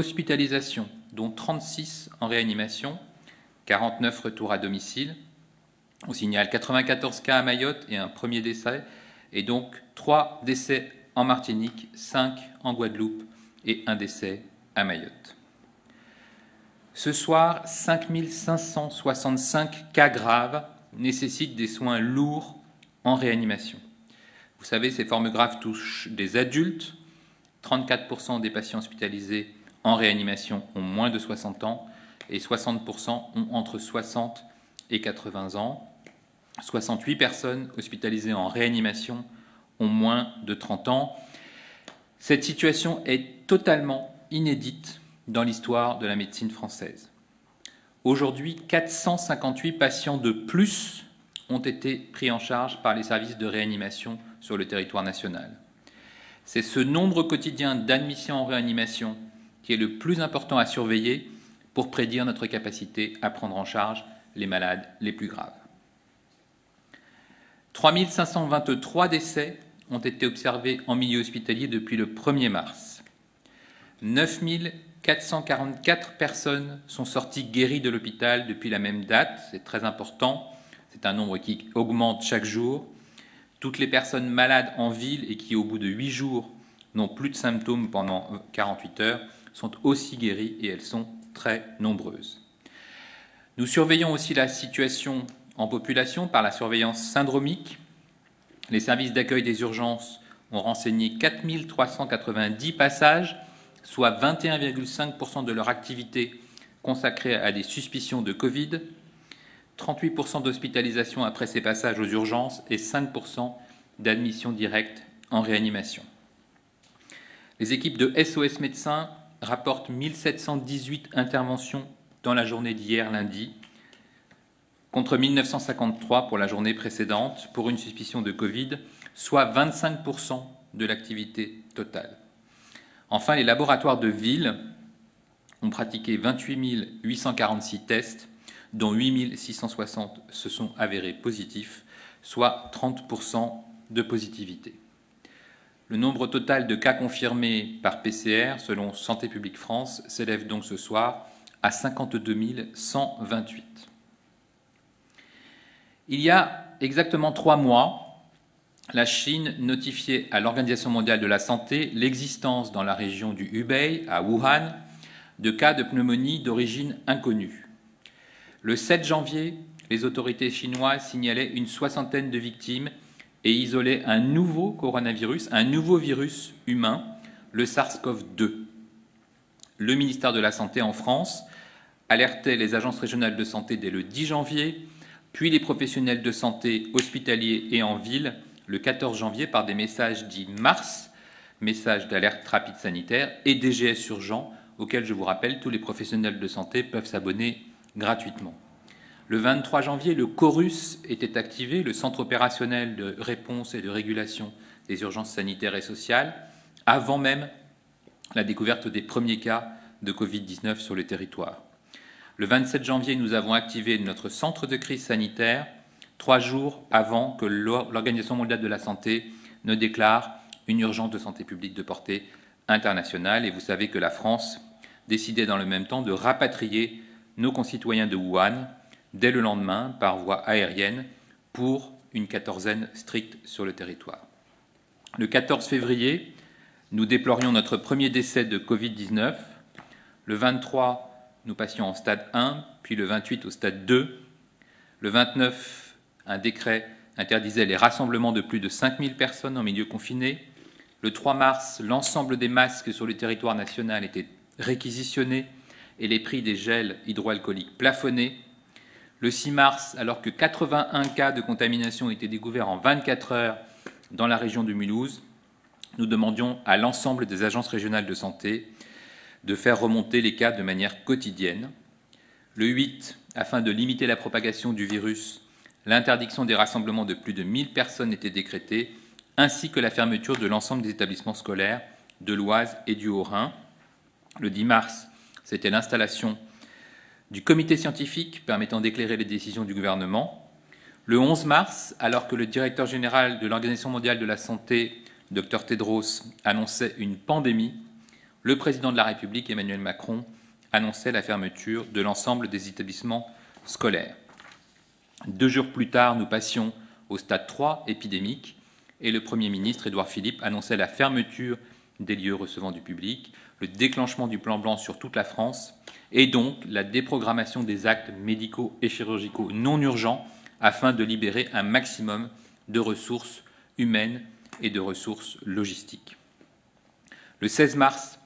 Hospitalisations, dont 36 en réanimation, 49 retours à domicile. On signale 94 cas à Mayotte et un premier décès, et donc 3 décès en Martinique, 5 en Guadeloupe et un décès à Mayotte. Ce soir, 5565 cas graves nécessitent des soins lourds en réanimation. Vous savez, ces formes graves touchent des adultes. 34% des patients hospitalisés en réanimation ont moins de 60 ans et 60% ont entre 60 et 80 ans. 68 personnes hospitalisées en réanimation ont moins de 30 ans. Cette situation est totalement inédite dans l'histoire de la médecine française. Aujourd'hui, 458 patients de plus ont été pris en charge par les services de réanimation sur le territoire national. C'est ce nombre quotidien d'admissions en réanimation qui est le plus important à surveiller pour prédire notre capacité à prendre en charge les malades les plus graves. 3523 décès ont été observés en milieu hospitalier depuis le 1er mars. 9444 personnes sont sorties guéries de l'hôpital depuis la même date. C'est très important. C'est un nombre qui augmente chaque jour. Toutes les personnes malades en ville et qui, au bout de 8 jours, n'ont plus de symptômes pendant 48 heures, sont aussi guéries et elles sont très nombreuses. Nous surveillons aussi la situation en population par la surveillance syndromique. Les services d'accueil des urgences ont renseigné 4390 passages, soit 21,5% de leur activité consacrée à des suspicions de Covid, 38% d'hospitalisation après ces passages aux urgences et 5% d'admission directe en réanimation. Les équipes de SOS Médecins rapportent 1718 interventions dans la journée d'hier lundi, contre 1953 pour la journée précédente, pour une suspicion de Covid, soit 25% de l'activité totale. Enfin, les laboratoires de ville ont pratiqué 28 846 tests, dont 8 660 se sont avérés positifs, soit 30% de positivité. Le nombre total de cas confirmés par PCR, selon Santé publique France, s'élève donc ce soir à 52 128. Il y a exactement 3 mois, la Chine notifiait à l'Organisation mondiale de la santé l'existence dans la région du Hubei, à Wuhan, de cas de pneumonie d'origine inconnue. Le 7 janvier, les autorités chinoises signalaient une 60aine de victimes et isolaient un nouveau coronavirus, un nouveau virus humain, le SARS-CoV-2. Le ministère de la Santé en France alertait les agences régionales de santé dès le 10 janvier, puis les professionnels de santé hospitaliers et en ville le 14 janvier par des messages dits MARS, messages d'alerte rapide sanitaire, et DGS urgents, auxquels je vous rappelle, tous les professionnels de santé peuvent s'abonner gratuitement. Le 23 janvier, le CORUS était activé, le Centre opérationnel de réponse et de régulation des urgences sanitaires et sociales, avant même la découverte des premiers cas de Covid-19 sur le territoire. Le 27 janvier, nous avons activé notre centre de crise sanitaire, 3 jours avant que l'Organisation mondiale de la santé ne déclare une urgence de santé publique de portée internationale. Et vous savez que la France décidait dans le même temps de rapatrier nos concitoyens de Wuhan dès le lendemain par voie aérienne pour une quatorzaine stricte sur le territoire. Le 14 février, nous déplorions notre premier décès de Covid-19. Le 23, nous passions en stade 1, puis le 28 au stade 2. Le 29, un décret interdisait les rassemblements de plus de 5000 personnes en milieu confiné. Le 3 mars, l'ensemble des masques sur le territoire national étaient réquisitionnés et les prix des gels hydroalcooliques plafonnés. Le 6 mars, alors que 81 cas de contamination étaient découverts en 24 heures dans la région de Mulhouse, nous demandions à l'ensemble des agences régionales de santé de faire remonter les cas de manière quotidienne. Le 8, afin de limiter la propagation du virus, l'interdiction des rassemblements de plus de 1000 personnes était décrétée, ainsi que la fermeture de l'ensemble des établissements scolaires de l'Oise et du Haut-Rhin. Le 10 mars, c'était l'installation du comité scientifique permettant d'éclairer les décisions du gouvernement. Le 11 mars, alors que le directeur général de l'Organisation mondiale de la santé, Dr Tedros, annonçait une pandémie, le président de la République, Emmanuel Macron, annonçait la fermeture de l'ensemble des établissements scolaires. 2 jours plus tard, nous passions au stade 3 épidémique et le Premier ministre, Édouard Philippe, annonçait la fermeture des lieux recevant du public, le déclenchement du plan blanc sur toute la France et donc la déprogrammation des actes médicaux et chirurgicaux non urgents afin de libérer un maximum de ressources humaines et de ressources logistiques. Le 16 mars,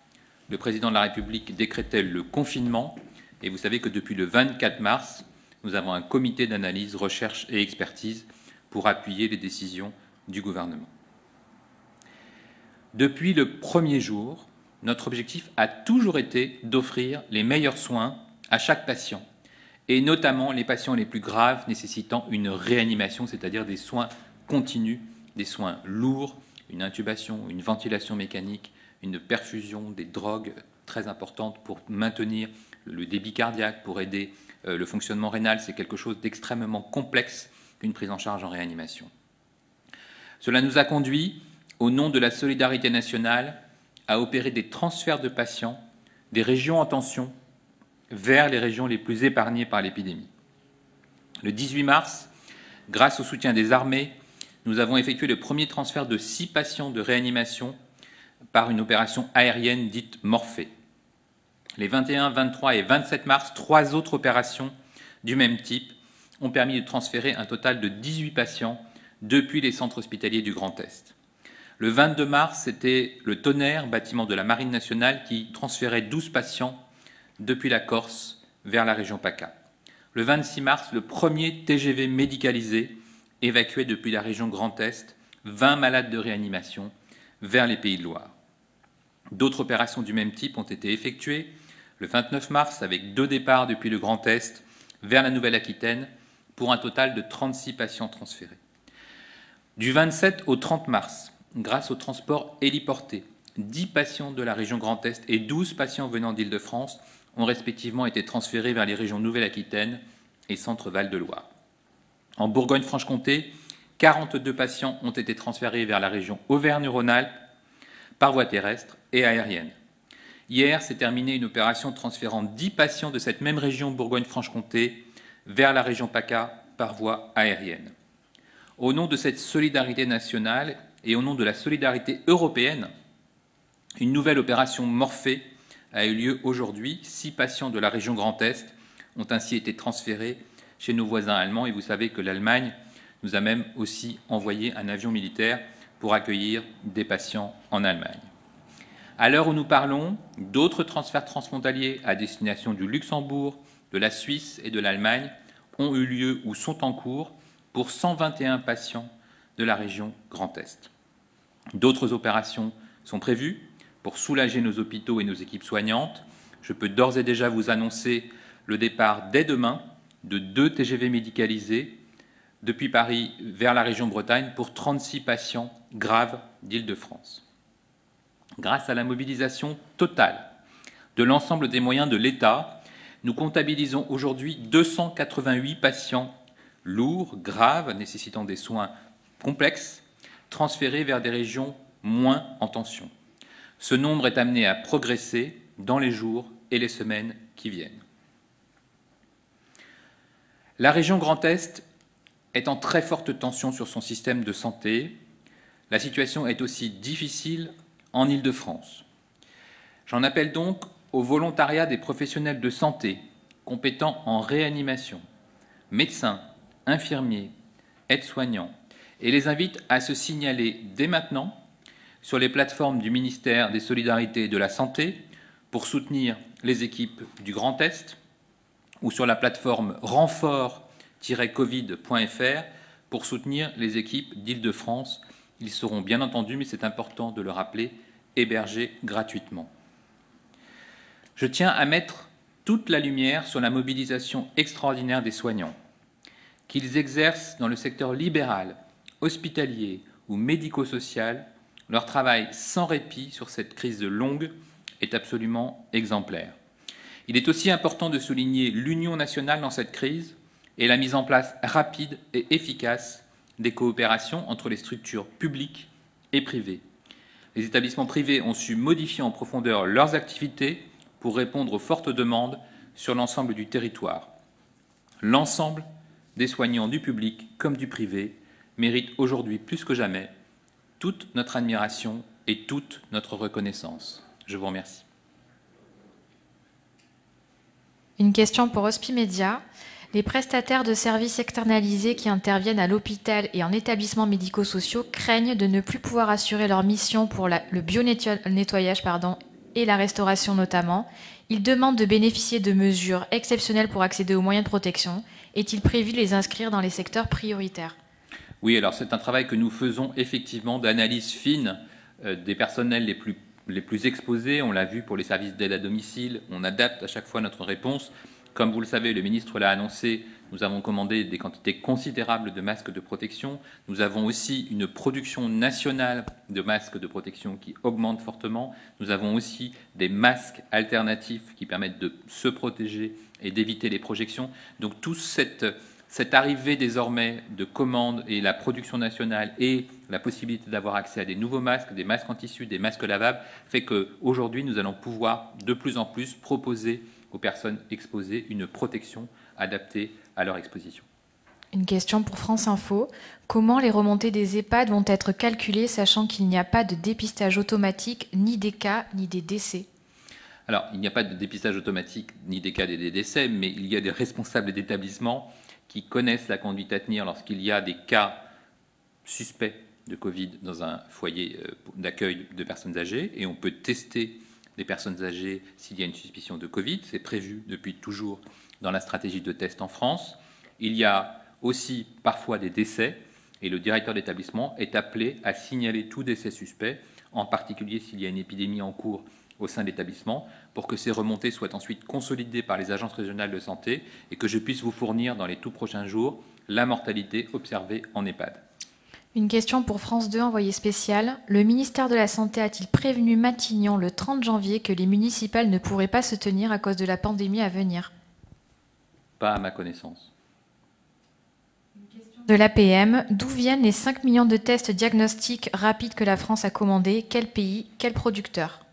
le président de la République décrétait le confinement et vous savez que depuis le 24 mars, nous avons un comité d'analyse, recherche et expertise pour appuyer les décisions du gouvernement. Depuis le premier jour, notre objectif a toujours été d'offrir les meilleurs soins à chaque patient, et notamment les patients les plus graves nécessitant une réanimation, c'est-à-dire des soins continus, des soins lourds, une intubation, une ventilation mécanique, une perfusion, des drogues très importantes pour maintenir le débit cardiaque, pour aider le fonctionnement rénal. C'est quelque chose d'extrêmement complexe qu'une prise en charge en réanimation. Cela nous a conduit, au nom de la solidarité nationale, à opérer des transferts de patients des régions en tension vers les régions les plus épargnées par l'épidémie. Le 18 mars, grâce au soutien des armées, nous avons effectué le premier transfert de 6 patients de réanimation par une opération aérienne dite Morphée. Les 21, 23 et 27 mars, 3 autres opérations du même type ont permis de transférer un total de 18 patients depuis les centres hospitaliers du Grand Est. Le 22 mars, c'était le Tonnerre, bâtiment de la Marine nationale, qui transférait 12 patients depuis la Corse vers la région PACA. Le 26 mars, le premier TGV médicalisé évacuait depuis la région Grand Est 20 malades de réanimation vers les Pays de Loire. D'autres opérations du même type ont été effectuées le 29 mars avec 2 départs depuis le Grand Est vers la Nouvelle-Aquitaine pour un total de 36 patients transférés. Du 27 au 30 mars, grâce au transport héliporté, 10 patients de la région Grand Est et 12 patients venant d'Île-de-France ont respectivement été transférés vers les régions Nouvelle-Aquitaine et Centre-Val de Loire. En Bourgogne-Franche-Comté, 42 patients ont été transférés vers la région Auvergne-Rhône-Alpes par voie terrestre et aérienne. Hier s'est terminée une opération transférant 10 patients de cette même région Bourgogne-Franche-Comté vers la région PACA par voie aérienne. Au nom de cette solidarité nationale et au nom de la solidarité européenne, une nouvelle opération Morphée a eu lieu aujourd'hui. 6 patients de la région Grand Est ont ainsi été transférés chez nos voisins allemands et vous savez que l'Allemagne nous a même aussi envoyé un avion militaire pour accueillir des patients en Allemagne. À l'heure où nous parlons, d'autres transferts transfrontaliers à destination du Luxembourg, de la Suisse et de l'Allemagne ont eu lieu ou sont en cours pour 121 patients de la région Grand Est. D'autres opérations sont prévues pour soulager nos hôpitaux et nos équipes soignantes. Je peux d'ores et déjà vous annoncer le départ dès demain de 2 TGV médicalisés depuis Paris vers la région Bretagne pour 36 patients graves d'Île-de-France. Grâce à la mobilisation totale de l'ensemble des moyens de l'État, nous comptabilisons aujourd'hui 288 patients lourds, graves, nécessitant des soins complexes, transférés vers des régions moins en tension. Ce nombre est amené à progresser dans les jours et les semaines qui viennent. La région Grand Est est en très forte tension sur son système de santé. La situation est aussi difficile en Île-de-France. J'en appelle donc au volontariat des professionnels de santé compétents en réanimation, médecins, infirmiers, aides-soignants, et les invite à se signaler dès maintenant sur les plateformes du ministère des Solidarités et de la Santé pour soutenir les équipes du Grand Est ou sur la plateforme renfort-covid.fr pour soutenir les équipes d'Île-de-France. Ils seront bien entendu, mais c'est important de le rappeler, hébergés gratuitement. Je tiens à mettre toute la lumière sur la mobilisation extraordinaire des soignants. Qu'ils exercent dans le secteur libéral, hospitalier ou médico-social, leur travail sans répit sur cette crise longue est absolument exemplaire. Il est aussi important de souligner l'union nationale dans cette crise et la mise en place rapide et efficace des coopérations entre les structures publiques et privées. les établissements privés ont su modifier en profondeur leurs activités pour répondre aux fortes demandes sur l'ensemble du territoire. L'ensemble des soignants du public comme du privé méritent aujourd'hui plus que jamais toute notre admiration et toute notre reconnaissance. Je vous remercie. Une question pour Hospimedia. Les prestataires de services externalisés qui interviennent à l'hôpital et en établissements médico-sociaux craignent de ne plus pouvoir assurer leur mission pour le bio-nettoyage et la restauration notamment. Ils demandent de bénéficier de mesures exceptionnelles pour accéder aux moyens de protection. Est-il prévu de les inscrire dans les secteurs prioritaires? Oui, alors c'est un travail que nous faisons effectivement d'analyse fine des personnels les plus exposés. On l'a vu pour les services d'aide à domicile. On adapte à chaque fois notre réponse. Comme vous le savez, le ministre l'a annoncé, nous avons commandé des quantités considérables de masques de protection. Nous avons aussi une production nationale de masques de protection qui augmente fortement. Nous avons aussi des masques alternatifs qui permettent de se protéger et d'éviter les projections. Donc toute cette arrivée désormais de commandes et la production nationale et la possibilité d'avoir accès à des nouveaux masques, des masques en tissu, des masques lavables, fait qu'aujourd'hui, nous allons pouvoir de plus en plus proposer aux personnes exposées une protection adaptée à leur exposition. Une question pour France Info. Comment les remontées des EHPAD vont être calculées, sachant qu'il n'y a pas de dépistage automatique, ni des cas, ni des décès? Alors, il n'y a pas de dépistage automatique, ni des cas, ni des décès, mais il y a des responsables d'établissements qui connaissent la conduite à tenir lorsqu'il y a des cas suspects de Covid dans un foyer d'accueil de personnes âgées, et on peut tester des personnes âgées s'il y a une suspicion de Covid. C'est prévu depuis toujours dans la stratégie de test en France. Il y a aussi parfois des décès, et le directeur d'établissement est appelé à signaler tout décès suspect, en particulier s'il y a une épidémie en cours au sein de l'établissement, pour que ces remontées soient ensuite consolidées par les agences régionales de santé et que je puisse vous fournir dans les tout prochains jours la mortalité observée en EHPAD. Une question pour France 2, envoyé spécial. Le ministère de la Santé a-t-il prévenu Matignon le 30 janvier que les municipales ne pourraient pas se tenir à cause de la pandémie à venir? Pas à ma connaissance. De l'APM, d'où viennent les 5 millions de tests diagnostiques rapides que la France a commandés? Quel pays? Quel producteur?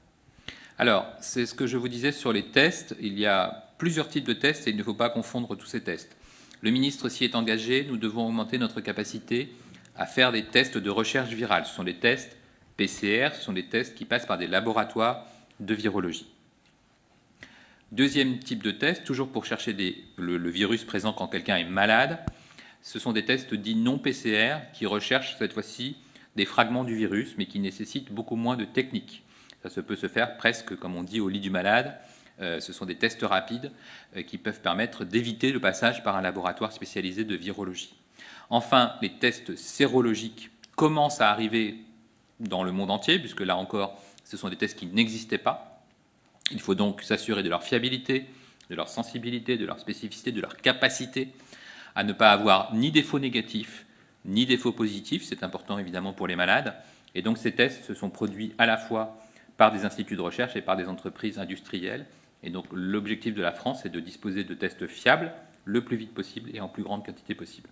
Alors, c'est ce que je vous disais sur les tests. Il y a plusieurs types de tests et il ne faut pas confondre tous ces tests. Le ministre s'y est engagé. Nous devons augmenter notre capacité à faire des tests de recherche virale. Ce sont des tests PCR, ce sont des tests qui passent par des laboratoires de virologie. Deuxième type de test, toujours pour chercher le virus présent quand quelqu'un est malade, ce sont des tests dits non PCR qui recherchent cette fois-ci des fragments du virus, mais qui nécessitent beaucoup moins de techniques. Ça peut se faire presque, comme on dit, au lit du malade. Ce sont des tests rapides qui peuvent permettre d'éviter le passage par un laboratoire spécialisé de virologie. Enfin, les tests sérologiques commencent à arriver dans le monde entier, puisque là encore, ce sont des tests qui n'existaient pas. Il faut donc s'assurer de leur fiabilité, de leur sensibilité, de leur spécificité, de leur capacité à ne pas avoir ni des faux négatifs, ni des faux positifs. C'est important évidemment pour les malades. Et donc ces tests se sont produits à la fois par des instituts de recherche et par des entreprises industrielles. Et donc l'objectif de la France est de disposer de tests fiables le plus vite possible et en plus grande quantité possible.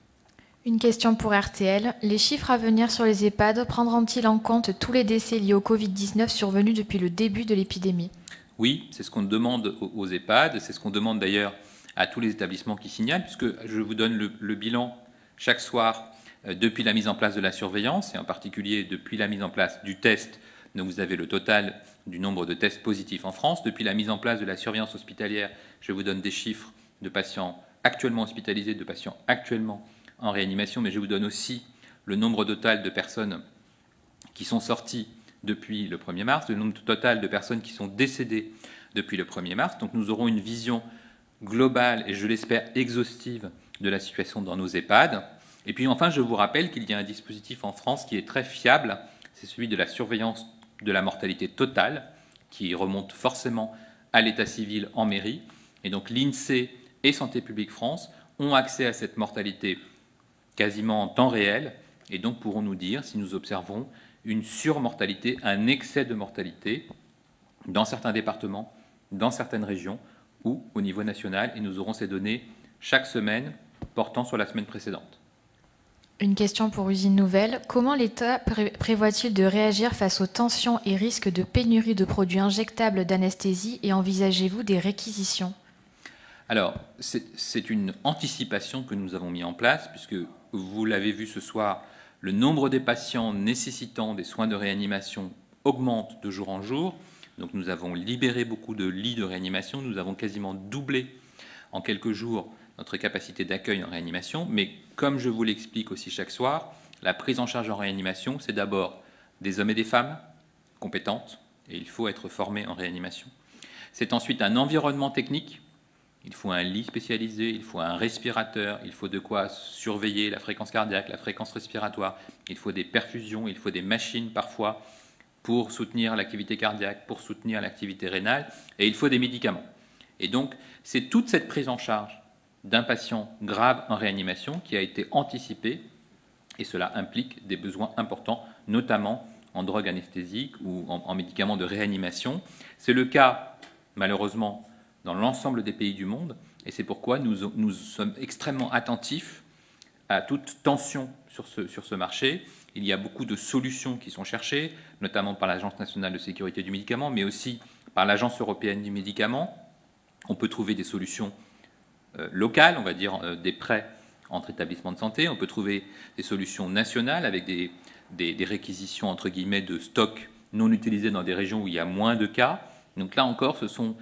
Une question pour RTL. Les chiffres à venir sur les EHPAD prendront-ils en compte tous les décès liés au Covid-19 survenus depuis le début de l'épidémie? Oui, c'est ce qu'on demande aux EHPAD, c'est ce qu'on demande d'ailleurs à tous les établissements qui signalent, puisque je vous donne le bilan chaque soir depuis la mise en place de la surveillance, et en particulier depuis la mise en place du test. Donc vous avez le total du nombre de tests positifs en France. Depuis la mise en place de la surveillance hospitalière, je vous donne des chiffres de patients actuellement hospitalisés, de patients actuellement en réanimation, mais je vous donne aussi le nombre total de personnes qui sont sorties depuis le 1er mars, le nombre total de personnes qui sont décédées depuis le 1er mars. Donc nous aurons une vision globale et je l'espère exhaustive de la situation dans nos EHPAD. Et puis enfin, je vous rappelle qu'il y a un dispositif en France qui est très fiable, c'est celui de la surveillance de la mortalité totale, qui remonte forcément à l'état civil en mairie. Et donc l'INSEE et Santé publique France ont accès à cette mortalité quasiment en temps réel, et donc pourront nous dire si nous observons une surmortalité, un excès de mortalité dans certains départements, dans certaines régions ou au niveau national, et nous aurons ces données chaque semaine portant sur la semaine précédente. Une question pour Usine Nouvelle. Comment l'État prévoit-il de réagir face aux tensions et risques de pénurie de produits injectables d'anesthésie et envisagez-vous des réquisitions? Alors, c'est une anticipation que nous avons mis en place, puisque vous l'avez vu ce soir, le nombre des patients nécessitant des soins de réanimation augmente de jour en jour. Donc nous avons libéré beaucoup de lits de réanimation, nous avons quasiment doublé en quelques jours notre capacité d'accueil en réanimation. Mais comme je vous l'explique aussi chaque soir, la prise en charge en réanimation, c'est d'abord des hommes et des femmes compétentes, et il faut être formé en réanimation. C'est ensuite un environnement technique. Il faut un lit spécialisé, il faut un respirateur, il faut de quoi surveiller la fréquence cardiaque, la fréquence respiratoire, il faut des perfusions, il faut des machines parfois pour soutenir l'activité cardiaque, pour soutenir l'activité rénale, et il faut des médicaments. Et donc, c'est toute cette prise en charge d'un patient grave en réanimation qui a été anticipée, et cela implique des besoins importants, notamment en drogue anesthésique ou en médicaments de réanimation. C'est le cas, malheureusement, dans l'ensemble des pays du monde, et c'est pourquoi nous sommes extrêmement attentifs à toute tension sur ce marché. Il y a beaucoup de solutions qui sont cherchées, notamment par l'Agence nationale de sécurité du médicament, mais aussi par l'Agence européenne du médicament. On peut trouver des solutions locales, on va dire des prêts entre établissements de santé. On peut trouver des solutions nationales avec des réquisitions, entre guillemets, de stocks non utilisés dans des régions où il y a moins de cas. Donc là encore, ce sont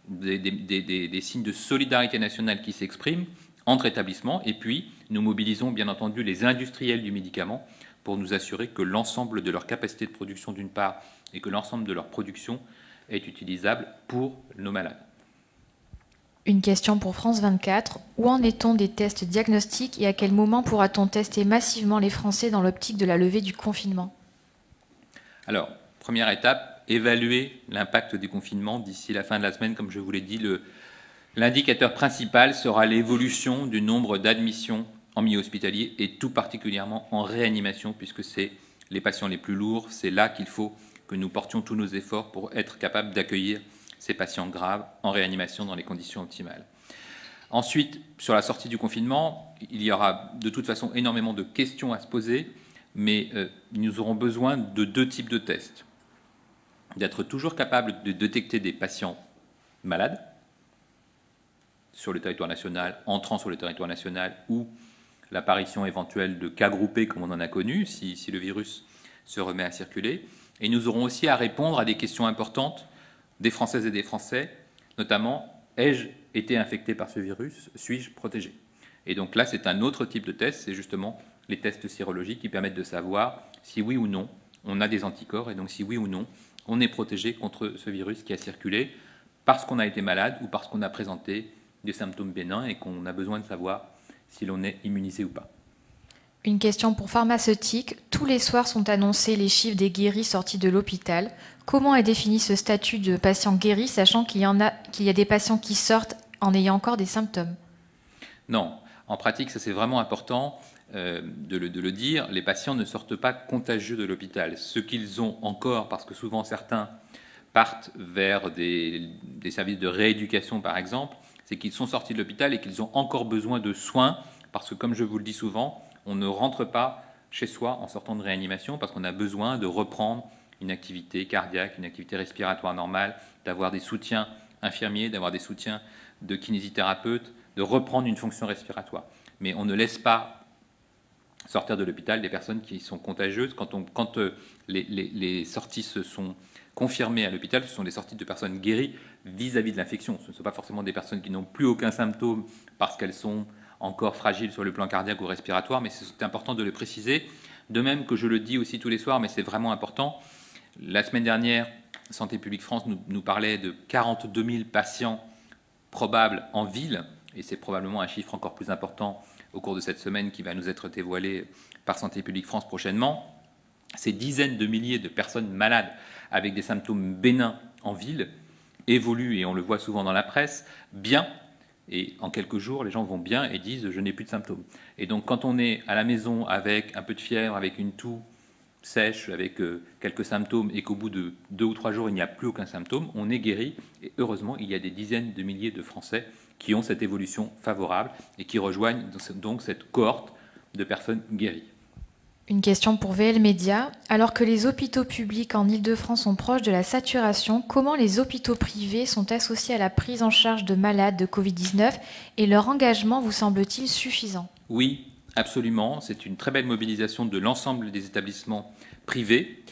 des signes de solidarité nationale qui s'expriment entre établissements. Et puis, nous mobilisons bien entendu les industriels du médicament pour nous assurer que l'ensemble de leur capacité de production d'une part et que l'ensemble de leur production est utilisable pour nos malades. Une question pour France 24. Où en est-on des tests diagnostiques et à quel moment pourra-t-on tester massivement les Français dans l'optique de la levée du confinement? Alors, première étape, évaluer l'impact des confinements d'ici la fin de la semaine. Comme je vous l'ai dit, l'indicateur principal sera l'évolution du nombre d'admissions en milieu hospitalier et tout particulièrement en réanimation, puisque c'est les patients les plus lourds. C'est là qu'il faut que nous portions tous nos efforts pour être capables d'accueillir ces patients graves en réanimation dans les conditions optimales. Ensuite, sur la sortie du confinement, il y aura de toute façon énormément de questions à se poser, mais nous aurons besoin de deux types de tests. D'être toujours capable de détecter des patients malades sur le territoire national, entrant sur le territoire national, ou l'apparition éventuelle de cas groupés comme on en a connu, si le virus se remet à circuler. Et nous aurons aussi à répondre à des questions importantes des Françaises et des Français, notamment, ai-je été infecté par ce virus? Suis-je protégé? Et donc là, c'est un autre type de test, c'est justement les tests sérologiques qui permettent de savoir si oui ou non on a des anticorps, et donc si oui ou non on est protégé contre ce virus qui a circulé parce qu'on a été malade ou parce qu'on a présenté des symptômes bénins et qu'on a besoin de savoir si l'on est immunisé ou pas. Une question pour pharmaceutique. Tous les soirs sont annoncés les chiffres des guéris sortis de l'hôpital. Comment est défini ce statut de patient guéri, sachant qu'il y a des patients qui sortent en ayant encore des symptômes? Non, en pratique, ça c'est vraiment important de le dire. Les patients ne sortent pas contagieux de l'hôpital. Ce qu'ils ont encore, parce que souvent certains partent vers des services de rééducation par exemple, c'est qu'ils sont sortis de l'hôpital et qu'ils ont encore besoin de soins, parce que comme je vous le dis souvent, on ne rentre pas chez soi en sortant de réanimation parce qu'on a besoin de reprendre une activité cardiaque, une activité respiratoire normale, d'avoir des soutiens infirmiers, d'avoir des soutiens de kinésithérapeutes, de reprendre une fonction respiratoire. Mais on ne laisse pas sortir de l'hôpital des personnes qui sont contagieuses. Quand les sorties se sont confirmées à l'hôpital, ce sont des sorties de personnes guéries vis-à-vis de l'infection. Ce ne sont pas forcément des personnes qui n'ont plus aucun symptôme parce qu'elles sont encore fragiles sur le plan cardiaque ou respiratoire, mais c'est important de le préciser. De même que je le dis aussi tous les soirs, mais c'est vraiment important. La semaine dernière, Santé publique France nous parlait de 42 000 patients probables en ville, et c'est probablement un chiffre encore plus important au cours de cette semaine qui va nous être dévoilé par Santé publique France prochainement. Ces dizaines de milliers de personnes malades avec des symptômes bénins en ville évoluent, et on le voit souvent dans la presse, bien. Et en quelques jours, les gens vont bien et disent « je n'ai plus de symptômes ». Et donc quand on est à la maison avec un peu de fièvre, avec une toux sèche, avec quelques symptômes, et qu'au bout de 2 ou 3 jours, il n'y a plus aucun symptôme, on est guéri. Et heureusement, il y a des dizaines de milliers de Français qui ont cette évolution favorable et qui rejoignent donc cette cohorte de personnes guéries. Une question pour VL Média. Alors que les hôpitaux publics en Île-de-France sont proches de la saturation, comment les hôpitaux privés sont associés à la prise en charge de malades de Covid-19 et leur engagement vous semble-t-il suffisant? Oui, absolument. C'est une très belle mobilisation de l'ensemble des établissements privés.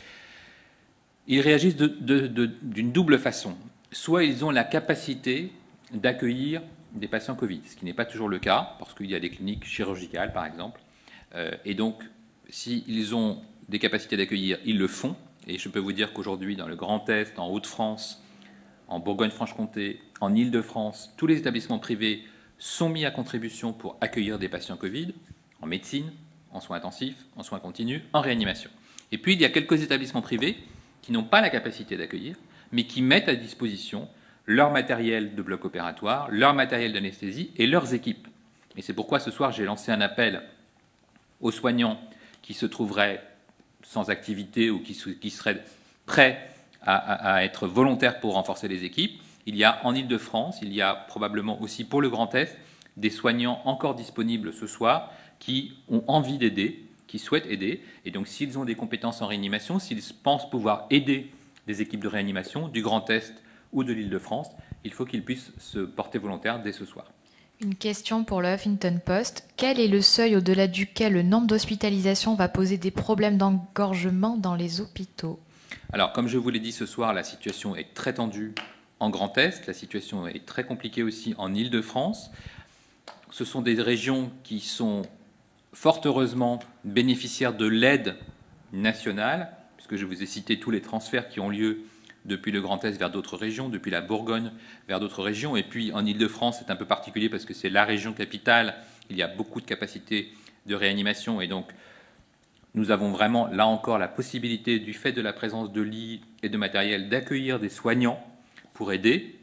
Ils réagissent d'une double façon. Soit ils ont la capacité d'accueillir des patients Covid, ce qui n'est pas toujours le cas, parce qu'il y a des cliniques chirurgicales, par exemple. Et donc, s'ils ont des capacités d'accueillir, ils le font. Et je peux vous dire qu'aujourd'hui, dans le Grand Est, en Hauts-de-France, en Bourgogne-Franche-Comté, en Île-de-France, tous les établissements privés sont mis à contribution pour accueillir des patients Covid, en médecine, en soins intensifs, en soins continus, en réanimation. Et puis, il y a quelques établissements privés qui n'ont pas la capacité d'accueillir, mais qui mettent à disposition leur matériel de bloc opératoire, leur matériel d'anesthésie et leurs équipes. Et c'est pourquoi ce soir, j'ai lancé un appel aux soignants qui se trouveraient sans activité ou qui seraient prêts à être volontaires pour renforcer les équipes. Il y a en Île-de-France, il y a probablement aussi pour le Grand Est, des soignants encore disponibles ce soir qui ont envie d'aider, qui souhaitent aider. Et donc s'ils ont des compétences en réanimation, s'ils pensent pouvoir aider des équipes de réanimation du Grand Est ou de l'Île-de-France, il faut qu'ils puissent se porter volontaires dès ce soir. Une question pour le Huffington Post. Quel est le seuil au-delà duquel le nombre d'hospitalisations va poser des problèmes d'engorgement dans les hôpitaux? Alors, comme je vous l'ai dit ce soir, la situation est très tendue en Grand Est. La situation est très compliquée aussi en Île-de-France. Ce sont des régions qui sont fort heureusement bénéficiaires de l'aide nationale, puisque je vous ai cité tous les transferts qui ont lieu depuis le Grand Est vers d'autres régions, depuis la Bourgogne vers d'autres régions. Et puis en Île-de-France, c'est un peu particulier parce que c'est la région capitale. Il y a beaucoup de capacités de réanimation et donc nous avons vraiment, là encore, la possibilité, du fait de la présence de lits et de matériel, d'accueillir des soignants pour aider.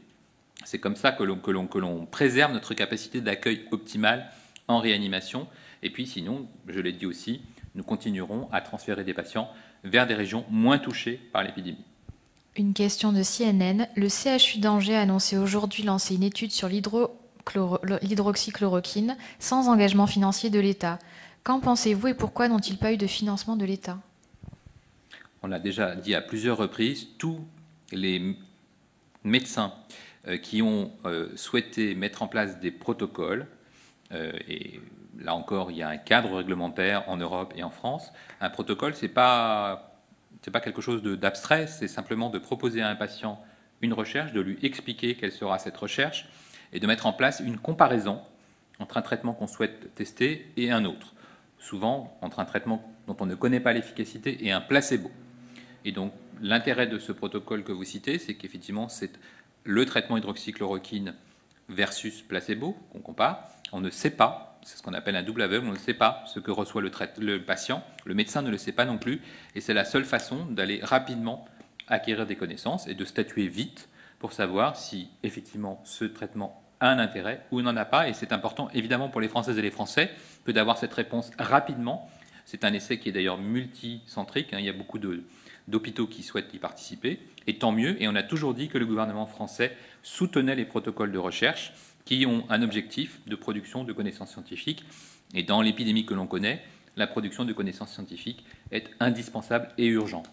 C'est comme ça que l'on préserve notre capacité d'accueil optimale en réanimation. Et puis sinon, je l'ai dit aussi, nous continuerons à transférer des patients vers des régions moins touchées par l'épidémie. Une question de CNN. Le CHU d'Angers a annoncé aujourd'hui lancer une étude sur l'hydroxychloroquine sans engagement financier de l'État. Qu'en pensez-vous et pourquoi n'ont-ils pas eu de financement de l'État? On l'a déjà dit à plusieurs reprises, tous les médecins qui ont souhaité mettre en place des protocoles, et là encore il y a un cadre réglementaire en Europe et en France. Un protocole, c'est pas quelque chose d'abstrait, c'est simplement de proposer à un patient une recherche, de lui expliquer quelle sera cette recherche et de mettre en place une comparaison entre un traitement qu'on souhaite tester et un autre. Souvent entre un traitement dont on ne connaît pas l'efficacité et un placebo. Et donc l'intérêt de ce protocole que vous citez, c'est qu'effectivement c'est le traitement hydroxychloroquine versus placebo qu'on compare. On ne sait pas. C'est ce qu'on appelle un double aveugle, on ne sait pas ce que reçoit le patient, le médecin ne le sait pas non plus, et c'est la seule façon d'aller rapidement acquérir des connaissances et de statuer vite pour savoir si effectivement ce traitement a un intérêt ou n'en a pas, et c'est important évidemment pour les Françaises et les Français que d'avoir cette réponse rapidement. C'est un essai qui est d'ailleurs multicentrique, il y a beaucoup d'hôpitaux qui souhaitent y participer, et tant mieux, et on a toujours dit que le gouvernement français soutenait les protocoles de recherche qui ont un objectif de production de connaissances scientifiques. Et dans l'épidémie que l'on connaît, la production de connaissances scientifiques est indispensable et urgente.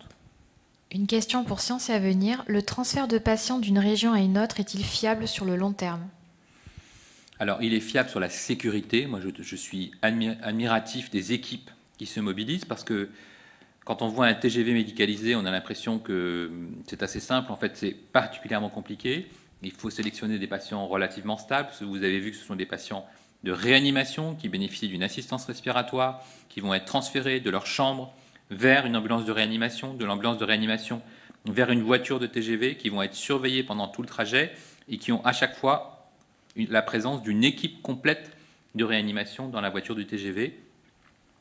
Une question pour Sciences et Avenir. Le transfert de patients d'une région à une autre est-il fiable sur le long terme? Alors, il est fiable sur la sécurité. Moi, je suis admiratif des équipes qui se mobilisent parce que quand on voit un TGV médicalisé, on a l'impression que c'est assez simple. En fait, c'est particulièrement compliqué. Il faut sélectionner des patients relativement stables. Vous avez vu que ce sont des patients de réanimation qui bénéficient d'une assistance respiratoire, qui vont être transférés de leur chambre vers une ambulance de réanimation, de l'ambulance de réanimation vers une voiture de TGV, qui vont être surveillés pendant tout le trajet et qui ont à chaque fois la présence d'une équipe complète de réanimation dans la voiture du TGV.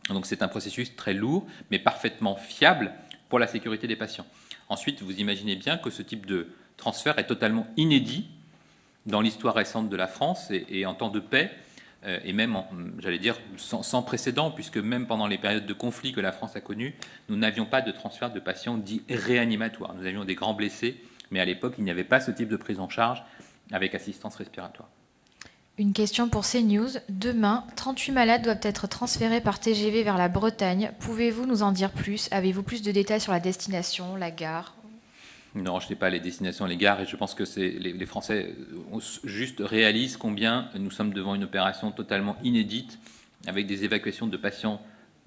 Donc c'est un processus très lourd, mais parfaitement fiable pour la sécurité des patients. Ensuite, vous imaginez bien que ce type de transfert est totalement inédit dans l'histoire récente de la France et en temps de paix, et même, j'allais dire, sans précédent, puisque même pendant les périodes de conflit que la France a connues, nous n'avions pas de transfert de patients dits réanimatoires. Nous avions des grands blessés, mais à l'époque, il n'y avait pas ce type de prise en charge avec assistance respiratoire. Une question pour CNews. Demain, 38 malades doivent être transférés par TGV vers la Bretagne. Pouvez-vous nous en dire plus? Avez-vous plus de détails sur la destination, la gare? Non, je n'ai pas les destinations, les gares, et je pense que les Français juste réalisent combien nous sommes devant une opération totalement inédite, avec des évacuations de patients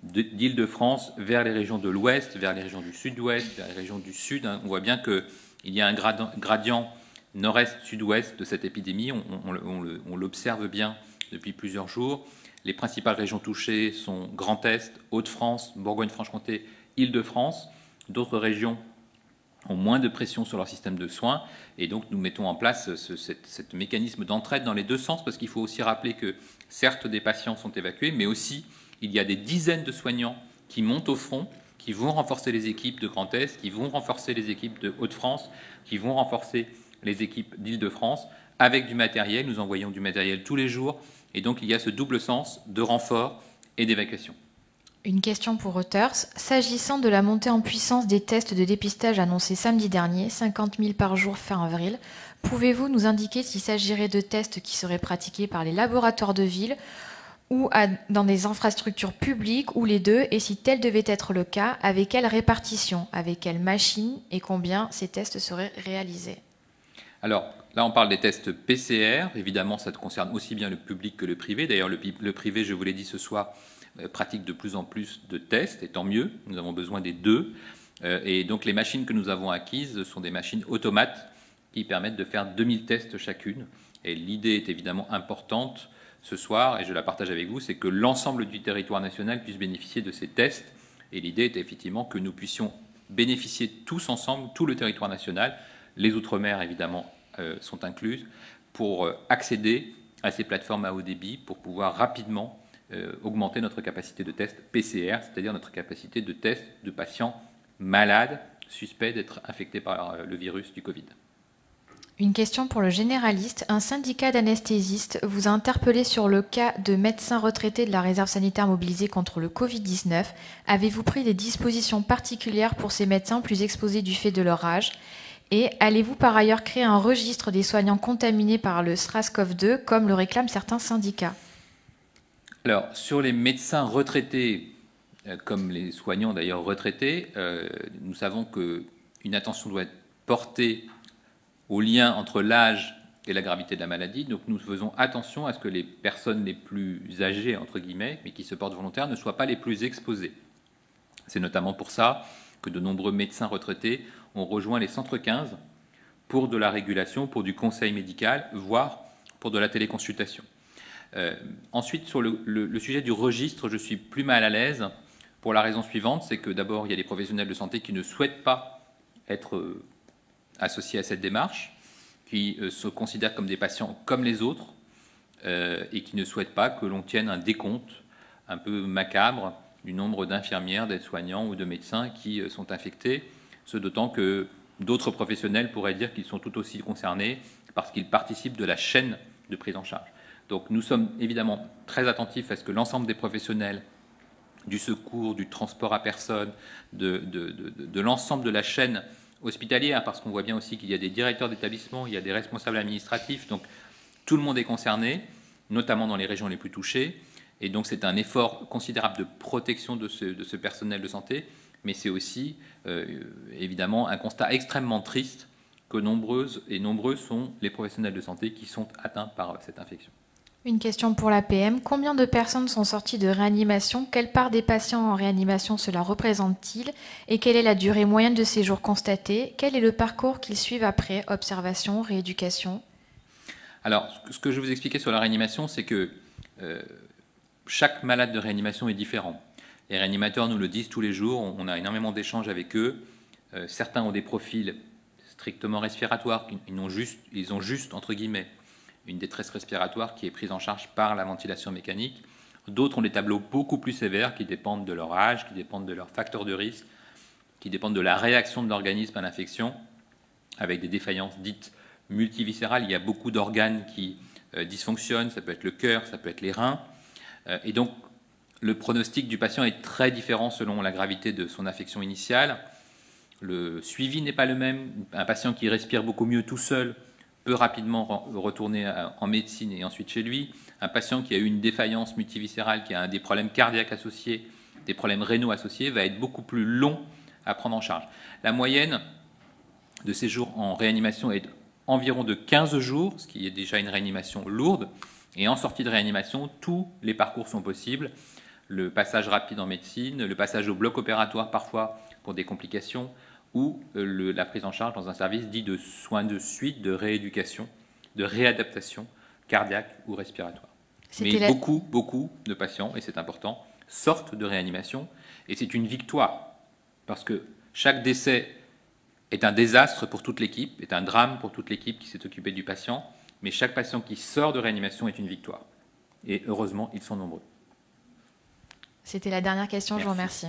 d'Île-de-France vers les régions de l'Ouest, vers les régions du Sud-Ouest, vers les régions du Sud. On voit bien qu'il y a un gradient nord-est-sud-ouest de cette épidémie. On l'observe bien depuis plusieurs jours. Les principales régions touchées sont Grand Est, Hauts-de-France, Bourgogne-Franche-Comté, Île-de-France. D'autres régions ont moins de pression sur leur système de soins, et donc nous mettons en place ce mécanisme d'entraide dans les deux sens, parce qu'il faut aussi rappeler que certes des patients sont évacués, mais aussi il y a des dizaines de soignants qui montent au front, qui vont renforcer les équipes de Grand Est, qui vont renforcer les équipes de Hauts-de-France, qui vont renforcer les équipes d'Île-de-France avec du matériel. Nous envoyons du matériel tous les jours, et donc il y a ce double sens de renfort et d'évacuation. Une question pour Reuters. S'agissant de la montée en puissance des tests de dépistage annoncés samedi dernier, 50 000 par jour fin avril, pouvez-vous nous indiquer s'il s'agirait de tests qui seraient pratiqués par les laboratoires de ville ou dans des infrastructures publiques, ou les deux, et si tel devait être le cas, avec quelle répartition, avec quelle machine et combien ces tests seraient réalisés? Alors là, on parle des tests PCR. Évidemment, ça concerne aussi bien le public que le privé. D'ailleurs, le privé, je vous l'ai dit ce soir, pratique de plus en plus de tests, et tant mieux, nous avons besoin des deux. Et donc les machines que nous avons acquises sont des machines automates qui permettent de faire 2000 tests chacune. Et l'idée est évidemment importante ce soir, et je la partage avec vous, c'est que l'ensemble du territoire national puisse bénéficier de ces tests. Et l'idée est effectivement que nous puissions bénéficier tous ensemble, tout le territoire national, les Outre-mer évidemment sont incluses, pour accéder à ces plateformes à haut débit, pour pouvoir rapidement augmenter notre capacité de test PCR, c'est-à-dire notre capacité de test de patients malades, suspects d'être infectés par le virus du Covid. Une question pour le généraliste. Un syndicat d'anesthésistes vous a interpellé sur le cas de médecins retraités de la réserve sanitaire mobilisés contre le Covid-19. Avez-vous pris des dispositions particulières pour ces médecins plus exposés du fait de leur âge? Et allez-vous par ailleurs créer un registre des soignants contaminés par le SRAS-CoV-2, comme le réclament certains syndicats? Alors, sur les médecins retraités, comme les soignants d'ailleurs retraités, nous savons qu'une attention doit être portée au lien entre l'âge et la gravité de la maladie. Donc nous faisons attention à ce que les personnes les plus âgées, entre guillemets, mais qui se portent volontaires, ne soient pas les plus exposées. C'est notamment pour ça que de nombreux médecins retraités ont rejoint les centres 15 pour de la régulation, pour du conseil médical, voire pour de la téléconsultation. Ensuite, sur le sujet du registre, je suis plus mal à l'aise pour la raison suivante, c'est que d'abord, il y a des professionnels de santé qui ne souhaitent pas être associés à cette démarche, qui se considèrent comme des patients comme les autres, et qui ne souhaitent pas que l'on tienne un décompte un peu macabre du nombre d'infirmières, d'aides-soignants ou de médecins qui sont infectés, ce d'autant que d'autres professionnels pourraient dire qu'ils sont tout aussi concernés parce qu'ils participent de la chaîne de prise en charge. Donc nous sommes évidemment très attentifs à ce que l'ensemble des professionnels du secours, du transport à personne, de l'ensemble de la chaîne hospitalière, parce qu'on voit bien aussi qu'il y a des directeurs d'établissement, il y a des responsables administratifs, donc tout le monde est concerné, notamment dans les régions les plus touchées, et donc c'est un effort considérable de protection de ce personnel de santé, mais c'est aussi évidemment un constat extrêmement triste que nombreux sont les professionnels de santé qui sont atteints par cette infection. Une question pour l'APM. Combien de personnes sont sorties de réanimation? Quelle part des patients en réanimation cela représente-t-il? Et quelle est la durée moyenne de séjour constatée? Quel est le parcours qu'ils suivent après? Observation, rééducation? Alors, ce que je vais vous expliquer sur la réanimation, c'est que chaque malade de réanimation est différent. Les réanimateurs nous le disent tous les jours, on a énormément d'échanges avec eux. Certains ont des profils strictement respiratoires, ils ont juste, entre guillemets, une détresse respiratoire qui est prise en charge par la ventilation mécanique. D'autres ont des tableaux beaucoup plus sévères qui dépendent de leur âge, qui dépendent de leurs facteurs de risque, qui dépendent de la réaction de l'organisme à l'infection, avec des défaillances dites multiviscérales. Il y a beaucoup d'organes qui dysfonctionnent, ça peut être le cœur, ça peut être les reins. Et donc, le pronostic du patient est très différent selon la gravité de son infection initiale. Le suivi n'est pas le même. Un patient qui respire beaucoup mieux tout seul peut rapidement retourner en médecine et ensuite chez lui. Un patient qui a eu une défaillance multiviscérale, qui a des problèmes cardiaques associés, des problèmes rénaux associés, va être beaucoup plus long à prendre en charge. La moyenne de séjour en réanimation est environ de 15 jours, ce qui est déjà une réanimation lourde. Et en sortie de réanimation, tous les parcours sont possibles. Le passage rapide en médecine, le passage au bloc opératoire parfois pour des complications, ou la prise en charge dans un service dit de soins de suite, de rééducation, de réadaptation cardiaque ou respiratoire. Mais beaucoup de patients, et c'est important, sortent de réanimation, et c'est une victoire, parce que chaque décès est un désastre pour toute l'équipe, est un drame pour toute l'équipe qui s'est occupée du patient, mais chaque patient qui sort de réanimation est une victoire. Et heureusement, ils sont nombreux. C'était la dernière question, Merci. Je vous remercie.